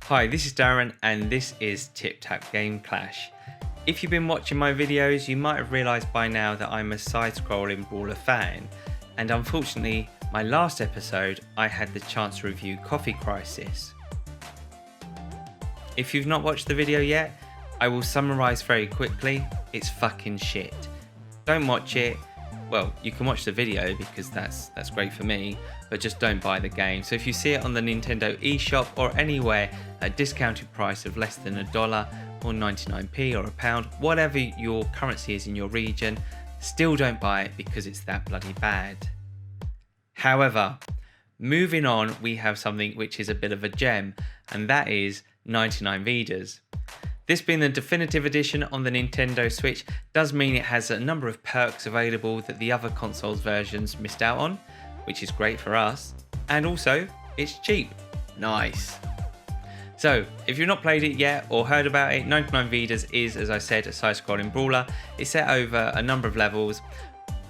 Hi, this is Darren and this is Tip Tap Game Clash. If you've been watching my videos, you might have realised by now that I'm a side-scrolling Brawler fan, and unfortunately my last episode I had the chance to review Coffee Crisis. If you've not watched the video yet, I will summarise very quickly. It's fucking shit. Don't watch it. Well, you can watch the video because that's great for me, but just don't buy the game. So if you see it on the Nintendo eShop or anywhere at a discounted price of less than $1 or 99p or £1, whatever your currency is in your region, still don't buy it because it's that bloody bad. However, moving on, we have something which is a bit of a gem, and that is 99 Vidas. This being the definitive edition on the Nintendo Switch does mean it has a number of perks available that the other consoles versions missed out on, which is great for us, and also it's cheap. Nice. So if you've not played it yet or heard about it, 99 Vidas is, as I said, a side-scrolling brawler. It's set over a number of levels.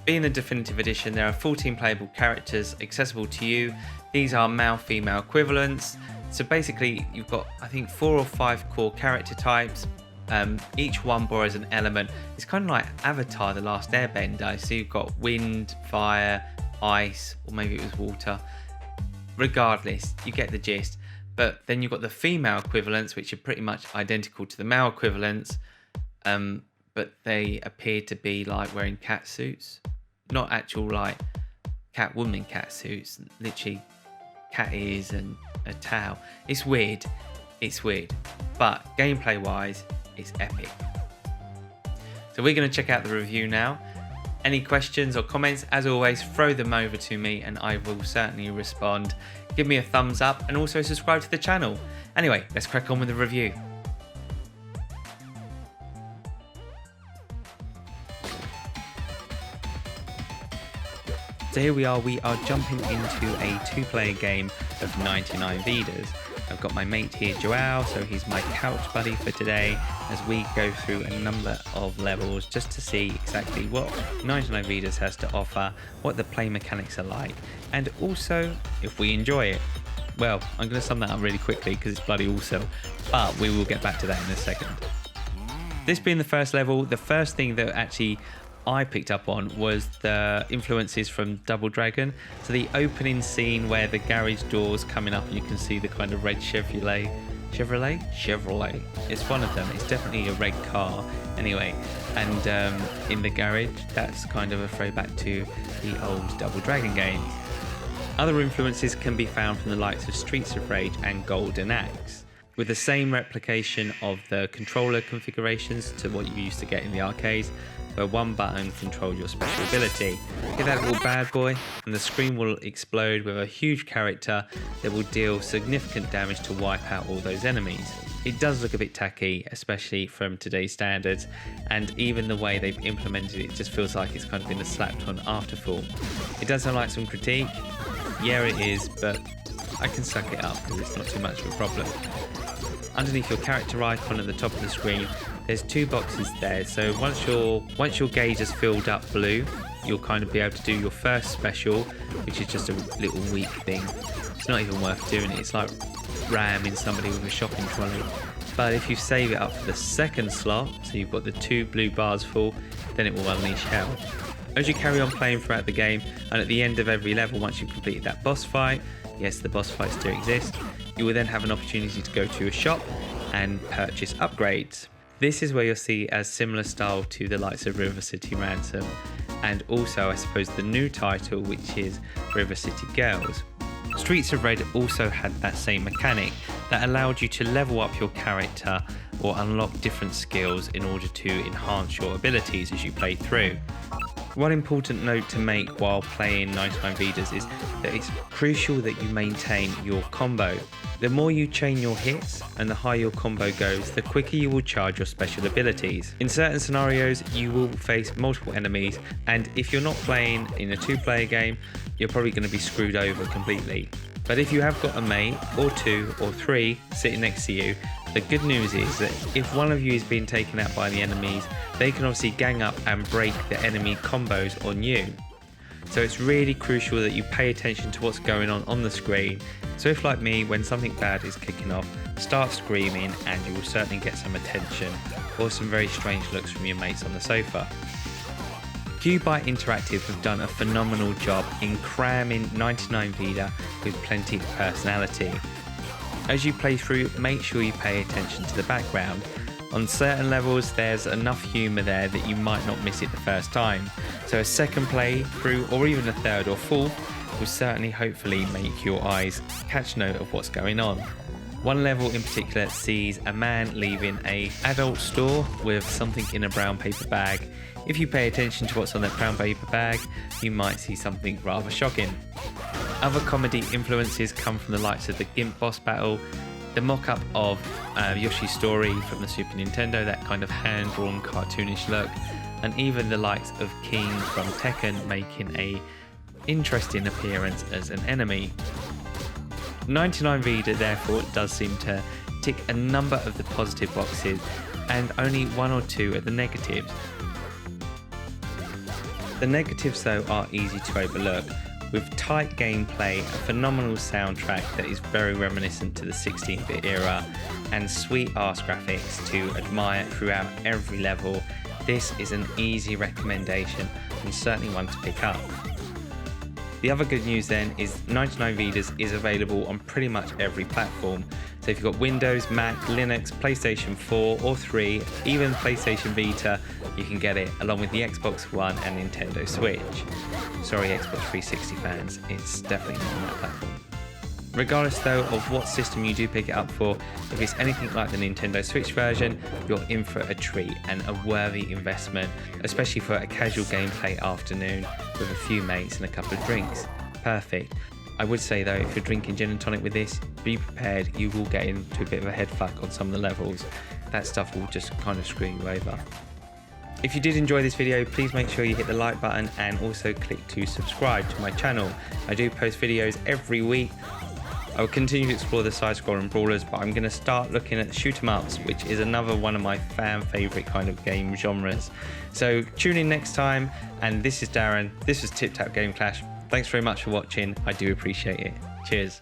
Being the definitive edition, there are 14 playable characters accessible to you. These are male-female equivalents. So basically you've got, I think, 4 or 5 core character types. Each one borrows an element. It's kind of like Avatar: The Last Airbender. So you've got wind, fire, ice, or maybe it was water. Regardless, you get the gist. But then you've got the female equivalents, which are pretty much identical to the male equivalents, but they appear to be like wearing cat suits. Not actual like Catwoman cat suits, literally cat ears and a towel. It's weird, but gameplay wise, it's epic. So we're going to check out the review now. Any questions or comments, as always, throw them over to me and I will certainly respond. Give me a thumbs up and also subscribe to the channel. Anyway, let's crack on with the review. So here we are jumping into a 2-player game of 99 Vidas. I've got my mate here, Joao, so he's my couch buddy for today as we go through a number of levels just to see exactly what 99 Vidas has to offer, what the play mechanics are like, and also if we enjoy it. Well, I'm going to sum that up really quickly because it's bloody awesome, but we will get back to that in a second. This being the first level, the first thing that actually I picked up on was the influences from Double Dragon. So the opening scene where the garage doors coming up and you can see the kind of red Chevrolet. It's one of them. It's definitely a red car anyway. And in the garage, that's kind of a throwback to the old Double Dragon games. Other influences can be found from the likes of Streets of Rage and Golden Axe, with the same replication of the controller configurations to what you used to get in the arcades, where one button controls your special ability. Get that little bad boy and the screen will explode with a huge character that will deal significant damage to wipe out all those enemies. It does look a bit tacky, especially from today's standards, and even the way they've implemented it just feels like it's kind of been a slapped on afterthought. It does sound like some critique. Yeah, it is, but I can suck it up because it's not too much of a problem. Underneath your character icon at the top of the screen, there's 2 boxes there. So once your gauge has filled up blue, you'll kind of be able to do your first special, which is just a little weak thing. It's not even worth doing it. It's like ramming somebody with a shopping trolley. But if you save it up for the second slot, so you've got the 2 blue bars full, then it will unleash hell. As you carry on playing throughout the game, and at the end of every level, once you've completed that boss fight, yes, the boss fights do exist, you will then have an opportunity to go to a shop and purchase upgrades. This is where you'll see a similar style to the likes of River City Ransom, and also I suppose the new title, which is River City Girls. Streets of Rage also had that same mechanic that allowed you to level up your character or unlock different skills in order to enhance your abilities as you play through. One important note to make while playing 99 Vidas is that it's crucial that you maintain your combo. The more you chain your hits and the higher your combo goes, the quicker you will charge your special abilities. In certain scenarios, you will face multiple enemies, and if you're not playing in a 2-player game, you're probably going to be screwed over completely. But if you have got a mate, or 2 or 3 sitting next to you, the good news is that if one of you is being taken out by the enemies, they can obviously gang up and break the enemy combos on you. So it's really crucial that you pay attention to what's going on the screen. So if, like me, when something bad is kicking off, start screaming and you will certainly get some attention or some very strange looks from your mates on the sofa. Cubite Interactive have done a phenomenal job in cramming 99 Vida with plenty of personality. As you play through, make sure you pay attention to the background. On certain levels there's enough humour there that you might not miss it the first time, so a second play through or even a third or fourth will certainly hopefully make your eyes catch note of what's going on. One level in particular sees a man leaving an adult store with something in a brown paper bag. If you pay attention to what's on that brown paper bag, you might see something rather shocking. Other comedy influences come from the likes of the Gimp boss battle, the mock-up of Yoshi's Story from the Super Nintendo, that kind of hand-drawn cartoonish look, and even the likes of King from Tekken making a interesting appearance as an enemy. 99 Vida therefore does seem to tick a number of the positive boxes and only one or two of the negatives. The negatives though are easy to overlook, with tight gameplay, a phenomenal soundtrack that is very reminiscent to the 16-bit era, and sweet arse graphics to admire throughout every level. This is an easy recommendation and certainly one to pick up. The other good news then is 99 Vidas is available on pretty much every platform. So if you've got Windows, Mac, Linux, PlayStation 4 or 3, even PlayStation Vita, you can get it along with the Xbox One and Nintendo Switch. Sorry Xbox 360 fans, it's definitely not on that platform. Regardless though of what system you do pick it up for, if it's anything like the Nintendo Switch version, you're in for a treat and a worthy investment, especially for a casual gameplay afternoon with a few mates and a couple of drinks. Perfect. I would say though, if you're drinking gin and tonic with this, be prepared, you will get into a bit of a head fuck on some of the levels. That stuff will just kind of screw you over. If you did enjoy this video, please make sure you hit the like button and also click to subscribe to my channel. I do post videos every week. I will continue to explore the side-scrolling brawlers, but I'm going to start looking at shoot 'em ups, which is another one of my fan favourite kind of game genres. So tune in next time, and this is Darren. This is Tip Tap Game Clash. Thanks very much for watching. I do appreciate it. Cheers.